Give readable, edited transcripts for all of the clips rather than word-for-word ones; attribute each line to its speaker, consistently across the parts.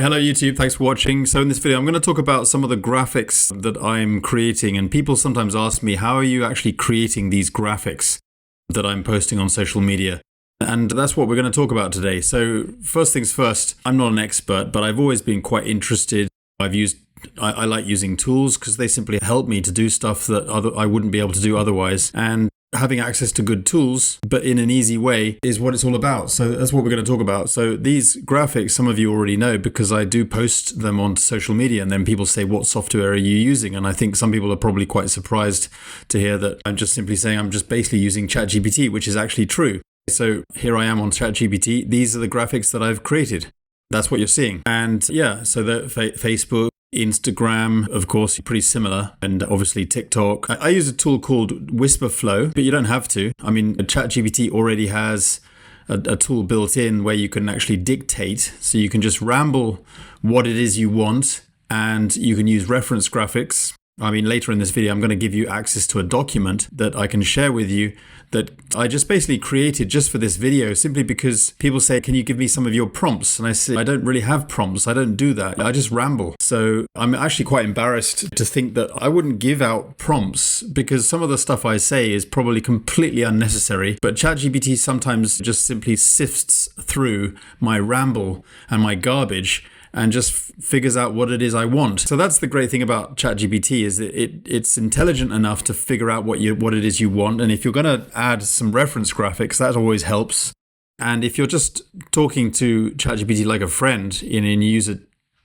Speaker 1: Hello YouTube, thanks for watching. So in this video I'm going to talk about some of the graphics that I'm creating, and people sometimes ask me, how are you actually creating these graphics that I'm posting on social media? And that's what we're going to talk about today. So first things first, I'm not an expert, but I've always been quite interested. I like using tools because they simply help me to do stuff that I wouldn't be able to do otherwise. And having access to good tools, but in an easy way, is what it's all about. So that's what we're going to talk about. So these graphics, some of you already know because I do post them on social media, and then people say, what software are you using? And I think some people are probably quite surprised to hear that I'm just simply saying I'm just basically using ChatGPT, which is actually true. So here I am on ChatGPT. These are the graphics that I've created. That's what you're seeing. And yeah, so the Facebook, Instagram, of course, pretty similar, and obviously TikTok. I use a tool called Whisperflow, but you don't have to. I mean, ChatGPT already has a tool built in where you can actually dictate, so you can just ramble what it is you want, and you can use reference graphics. I mean, later in this video, I'm going to give you access to a document that I can share with you that I just basically created just for this video, simply because people say, can you give me some of your prompts? And I say, I don't really have prompts. I don't do that. I just ramble. So I'm actually quite embarrassed to think that I wouldn't give out prompts, because some of the stuff I say is probably completely unnecessary. But ChatGPT sometimes just simply sifts through my ramble and my garbage and just figures out what it is I want. So that's the great thing about ChatGPT, is that it's intelligent enough to figure out what it is you want. And if you're going to add some reference graphics, that always helps. And if you're just talking to ChatGPT like a friend, and you use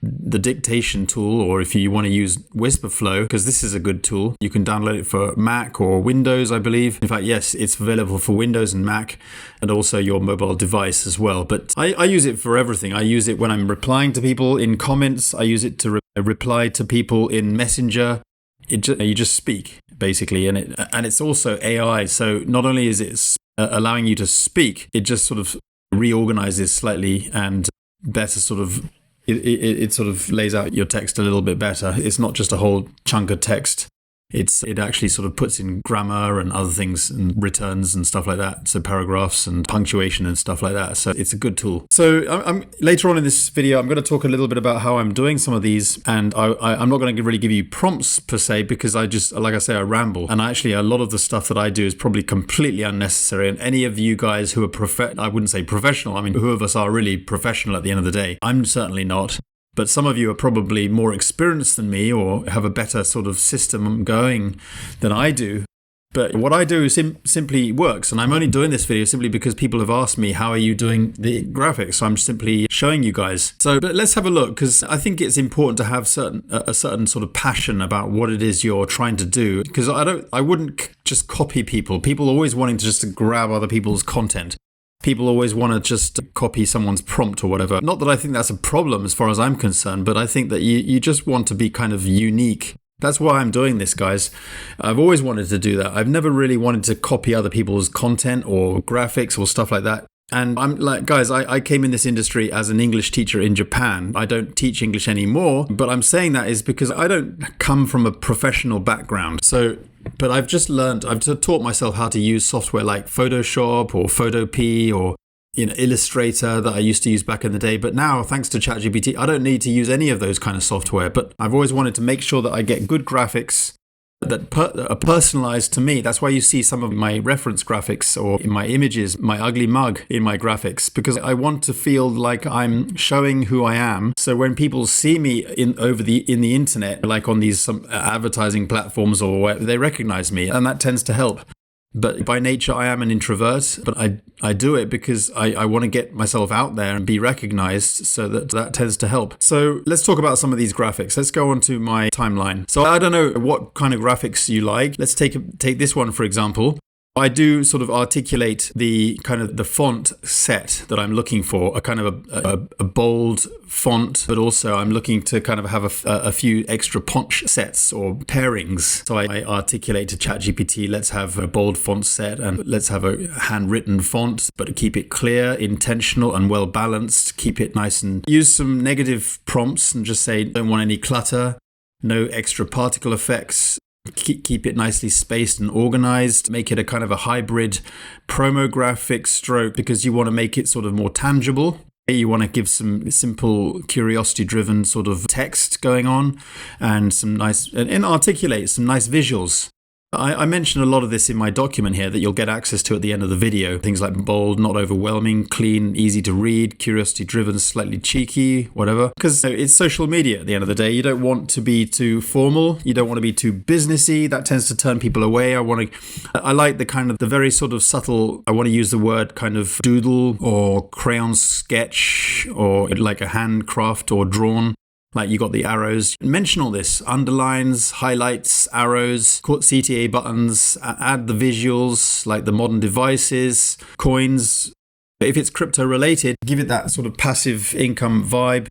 Speaker 1: the dictation tool, or if you want to use Whisperflow, because this is a good tool, you can download it for Mac or Windows, I believe. In fact, yes, it's available for Windows and Mac, and also your mobile device as well. But I use it for everything. I use it when I'm replying to people in comments. I use it to reply to people in Messenger. You just speak, basically, and it's also AI. So not only is it allowing you to speak, it just sort of reorganizes slightly and better sort of It sort of lays out your text a little bit better. It's not just a whole chunk of text. It actually sort of puts in grammar and other things and returns and stuff like that. So paragraphs and punctuation and stuff like that. So it's a good tool. So later on in this video, I'm going to talk a little bit about how I'm doing some of these. And I'm not going to really give you prompts per se, because I just, like I say, I ramble. And actually, a lot of the stuff that I do is probably completely unnecessary. And any of you guys who are I wouldn't say professional. I mean, who of us are really professional at the end of the day? I'm certainly not. But some of you are probably more experienced than me, or have a better sort of system going than I do. But what I do simply works. And I'm only doing this video simply because people have asked me, how are you doing the graphics? So I'm simply showing you guys. But let's have a look, because I think it's important to have a certain sort of passion about what it is you're trying to do. Because I wouldn't just copy people. People always wanting to just grab other people's content. People always want to just copy someone's prompt or whatever. Not that I think that's a problem as far as I'm concerned, but I think that you just want to be kind of unique. That's why I'm doing this, guys. I've always wanted to do that. I've never really wanted to copy other people's content or graphics or stuff like that. And I'm like, guys, I came in this industry as an English teacher in Japan. I don't teach English anymore, but I'm saying that is because I don't come from a professional background. But I've just learned, I've taught myself how to use software like Photoshop or Photopea or Illustrator that I used to use back in the day. But now, thanks to ChatGPT, I don't need to use any of those kind of software. But I've always wanted to make sure that I get good graphics that are personalized to me. That's why you see some of my reference graphics, or in my images, my ugly mug in my graphics, because I want to feel like I'm showing who I am. So when people see me in the internet, like on these some advertising platforms or whatever, they recognize me, and that tends to help. But by nature, I am an introvert, but I do it because I want to get myself out there and be recognized, so that tends to help. So let's talk about some of these graphics. Let's go on to my timeline. So I don't know what kind of graphics you like. Let's take this one, for example. I do sort of articulate the kind of the font set that I'm looking for, a kind of a bold font, but also I'm looking to kind of have a few extra punch sets or pairings. So I articulate to ChatGPT, let's have a bold font set and let's have a handwritten font, but keep it clear, intentional and well balanced, keep it nice, and use some negative prompts and just say, don't want any clutter, no extra particle effects. Keep it nicely spaced and organized. Make it a kind of a hybrid promographic stroke, because you want to make it sort of more tangible. You want to give some simple curiosity-driven sort of text going on and some nice, and articulate some nice visuals. I mentioned a lot of this in my document here that you'll get access to at the end of the video. Things like bold, not overwhelming, clean, easy to read, curiosity-driven, slightly cheeky, whatever. Because it's social media at the end of the day. You don't want to be too formal. You don't want to be too businessy. That tends to turn people away. I like the very sort of subtle, I want to use the word kind of doodle or crayon sketch or like a handcraft or drawn. Like you got the arrows. Mention all this. Underlines, highlights, arrows, CTA buttons, add the visuals, like the modern devices, coins. If it's crypto related, give it that sort of passive income vibe.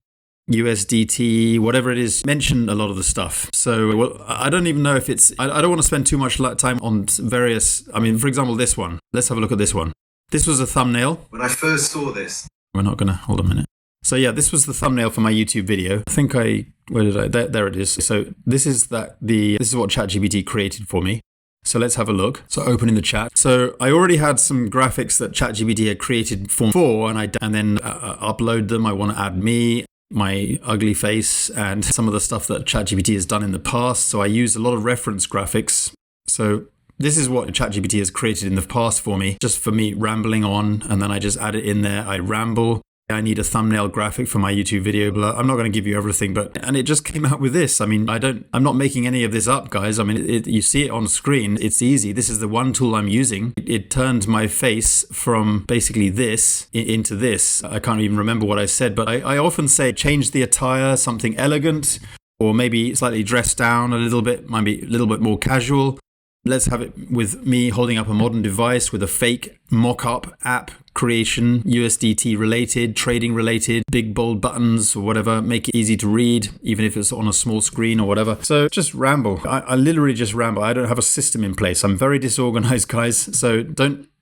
Speaker 1: USDT, whatever it is, mention a lot of the stuff. So I don't even know if it's, I don't want to spend too much time on various, for example, this one. Let's have a look at this one. This was a thumbnail.
Speaker 2: When I first saw this.
Speaker 1: We're not going to, hold a minute. So yeah, this was the thumbnail for my YouTube video. I think there it is. So this is what ChatGPT created for me. So let's have a look. So opening the chat. So I already had some graphics that ChatGPT had created for, and then upload them. I want to add me, my ugly face, and some of the stuff that ChatGPT has done in the past. So I used a lot of reference graphics. So this is what ChatGPT has created in the past for me, just for me rambling on, and then I just add it in there. I ramble. I need a thumbnail graphic for my YouTube video. I'm not going to give you everything, and it just came out with this. I'm not making any of this up, guys. You see it on screen. It's easy. This is the one tool I'm using. It turned my face from basically this into this. I can't even remember what I said, but I often say change the attire, something elegant, or maybe slightly dressed down a little bit, maybe a little bit more casual. Let's have it with me holding up a modern device with a fake mock-up app creation, USDT related, trading related, big bold buttons or whatever. Make it easy to read, even if it's on a small screen or whatever. So just ramble. I literally just ramble. I don't have a system in place. I'm very disorganized, guys. So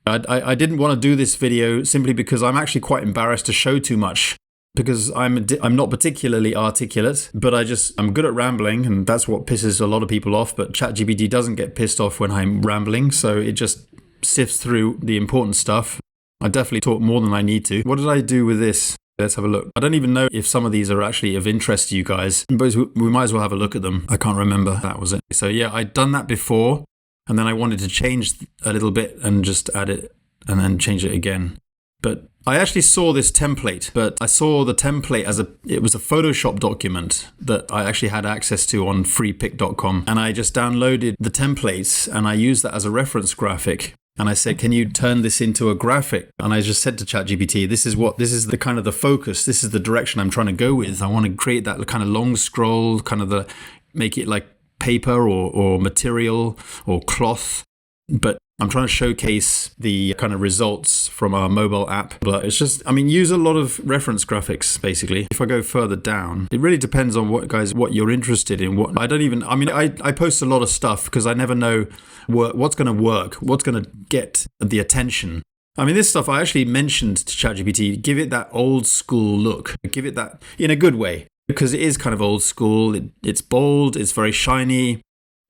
Speaker 1: I didn't want to do this video simply because I'm actually quite embarrassed to show too much. Because I'm not particularly articulate, but I'm good at rambling, and that's what pisses a lot of people off. But ChatGPT doesn't get pissed off when I'm rambling, so it just sifts through the important stuff. I definitely talk more than I need to. What did I do with this? Let's have a look. I don't even know if some of these are actually of interest to you guys, but we might as well have a look at them. I can't remember. That was it. So yeah, I'd done that before, and then I wanted to change a little bit and just add it and then change it again. But I actually saw this template, but I saw the template it was a Photoshop document that I actually had access to on freepik.com. And I just downloaded the templates and I used that as a reference graphic. And I said, can you turn this into a graphic? And I just said to ChatGPT, this is the kind of the focus. This is the direction I'm trying to go with. I want to create that kind of long scroll, make it like paper or material or cloth. But I'm trying to showcase the kind of results from our mobile app. But it's just, use a lot of reference graphics, basically. If I go further down, it really depends on what you're interested in. I post a lot of stuff because I never know what's going to work, what's going to get the attention. This stuff I actually mentioned to ChatGPT, give it that old school look. Give it that in a good way, because it is kind of old school. It's bold, it's very shiny.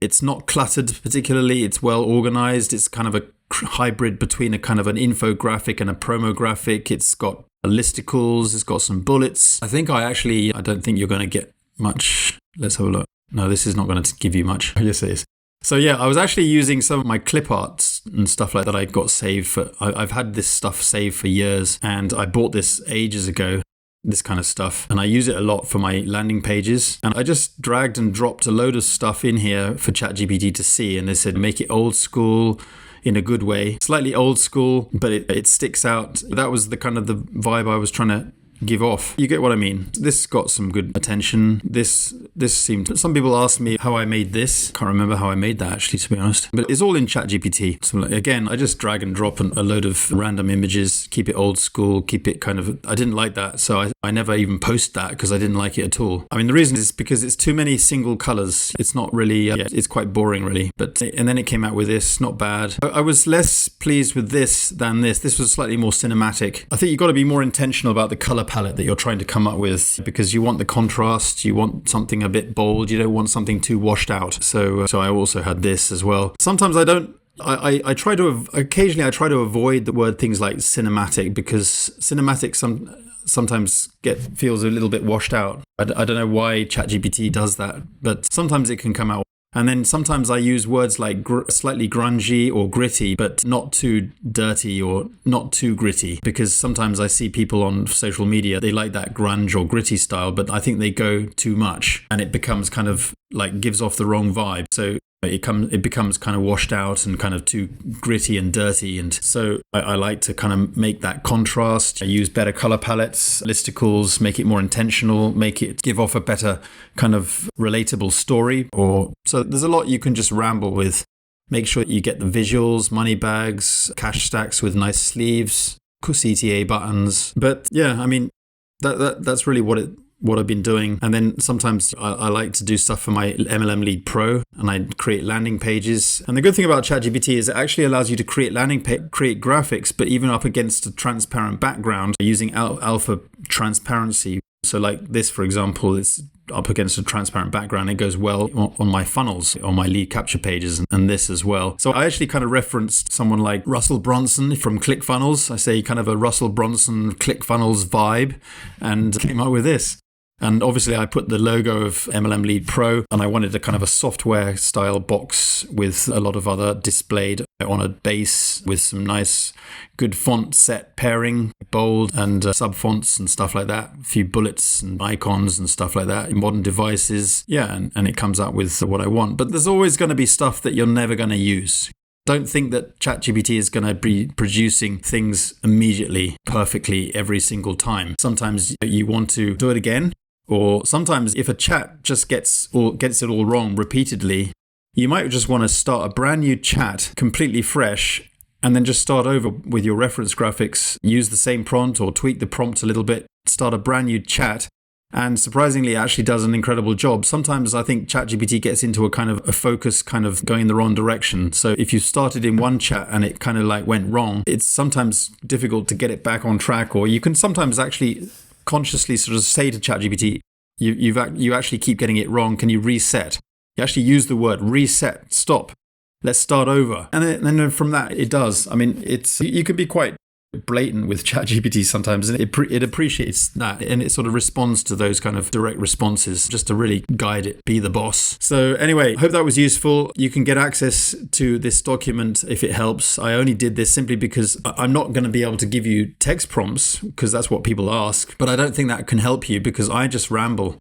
Speaker 1: It's not cluttered particularly. It's well organized. It's kind of a hybrid between a kind of an infographic and a promo graphic. It's got listicles. It's got some bullets. I don't think you're going to get much. Let's have a look. No, this is not going to give you much. Yes, it is. So yeah, I was actually using some of my clip arts and stuff like that I got saved I've had this stuff saved for years, and I bought this ages ago. This kind of stuff, and I use it a lot for my landing pages, and I just dragged and dropped a load of stuff in here for ChatGPT to see, and they said make it old school in a good way, slightly old school, but it sticks out. That was the kind of the vibe I was trying to give off. You get what I mean? This got some good attention. This seemed... Some people asked me how I made this. Can't remember how I made that, actually, to be honest. But it's all in ChatGPT. So again, I just drag and drop a load of random images, keep it old school, keep it kind of... I didn't like that, so I never even post that because I didn't like it at all. The reason is because it's too many single colors. It's not really... it's quite boring, really. And then it came out with this. Not bad. I was less pleased with this than this. This was slightly more cinematic. I think you've got to be more intentional about the color palette that you're trying to come up with, because you want the contrast, you want something a bit bold, you don't want something too washed out. So I also had this as well. Sometimes I don't I try to occasionally I try to avoid the word things like cinematic, because cinematic sometimes feels a little bit washed out. I don't know why ChatGPT does that, but sometimes it can come out. And then sometimes I use words like slightly grungy or gritty, but not too dirty or not too gritty, because sometimes I see people on social media, they like that grunge or gritty style, but I think they go too much and it becomes kind of like gives off the wrong vibe. So it becomes kind of washed out and kind of too gritty and dirty. And so I like to kind of make that contrast. I use better color palettes, listicles, make it more intentional, make it give off a better kind of relatable story. So there's a lot you can just ramble with. Make sure you get the visuals, money bags, cash stacks with nice sleeves, CTA buttons. But yeah, I mean, that's really what I've been doing. And then sometimes I like to do stuff for my MLM Lead Pro, and I create landing pages. And the good thing about ChatGPT is it actually allows you to create create graphics, but even up against a transparent background using alpha transparency. So like this, for example, it's up against a transparent background. It goes well on my funnels, on my lead capture pages, and this as well. So I actually kind of referenced someone like Russell Brunson from ClickFunnels. I say kind of a Russell Brunson ClickFunnels vibe, and came up with this. And obviously I put the logo of MLM Lead Pro, and I wanted a kind of a software style box with a lot of other displayed on a base with some nice good font set pairing, bold and sub fonts and stuff like that. A few bullets and icons and stuff like that. Modern devices. Yeah, and it comes out with what I want. But there's always going to be stuff that you're never going to use. Don't think that ChatGPT is going to be producing things immediately, perfectly every single time. Sometimes you want to do it again. Or sometimes if a chat just gets it all wrong repeatedly, you might just want to start a brand new chat completely fresh and then just start over with your reference graphics, use the same prompt or tweak the prompt a little bit, start a brand new chat. And surprisingly, it actually does an incredible job. Sometimes I think ChatGPT gets into a kind of a focus kind of going in the wrong direction. So if you started in one chat and it kind of like went wrong, it's sometimes difficult to get it back on track. Or you can sometimes actually consciously sort of say to ChatGPT, you actually keep getting it wrong. Can you reset? You actually use the word reset, stop, let's start over. And then from that, it does. I mean, you can be quite blatant with ChatGPT sometimes, and it appreciates that, and it sort of responds to those kind of direct responses just to really guide it, be the boss. So anyway, hope that was useful. You can get access to this document if it helps. I only did this simply because I'm not going to be able to give you text prompts because that's what people ask, but I don't think that can help you because I just ramble.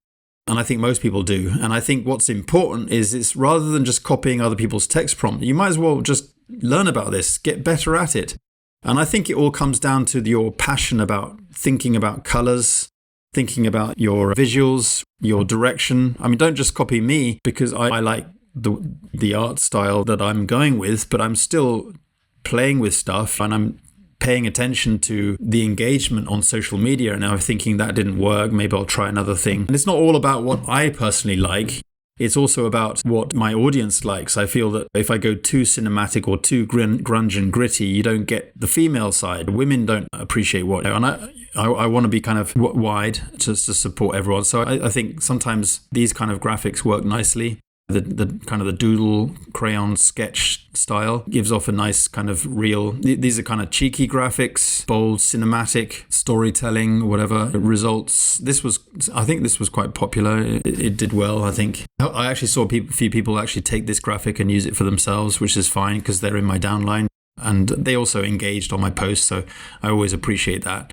Speaker 1: And I think most people do. And I think what's important is it's rather than just copying other people's text prompt, you might as well just learn about this, get better at it. And I think it all comes down to your passion about thinking about colors, thinking about your visuals, your direction. I mean, don't just copy me because I like the art style that I'm going with, but I'm still playing with stuff and I'm paying attention to the engagement on social media. And now I'm thinking that didn't work. Maybe I'll try another thing. And it's not all about what I personally like. It's also about what my audience likes. I feel that if I go too cinematic or too grunge and gritty, you don't get the female side. Women don't appreciate what, and I want to be kind of wide just to support everyone. So I think sometimes these kind of graphics work nicely. The kind of the doodle crayon sketch style gives off a nice kind of real, these are kind of cheeky graphics, bold, cinematic, storytelling, whatever results. I think this was quite popular. It did well, I think. I actually saw a few people actually take this graphic and use it for themselves, which is fine because they're in my downline. And they also engaged on my posts, so I always appreciate that.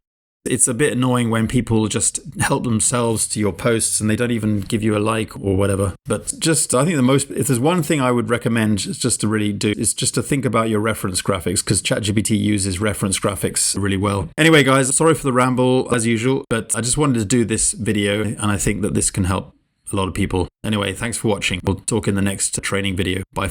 Speaker 1: It's a bit annoying when people just help themselves to your posts and they don't even give you a like or whatever. But I think if there's one thing I would recommend just to really do is just to think about your reference graphics, because ChatGPT uses reference graphics really well. Anyway, guys, sorry for the ramble as usual, but I just wanted to do this video and I think that this can help a lot of people. Anyway, thanks for watching. We'll talk in the next training video. Bye.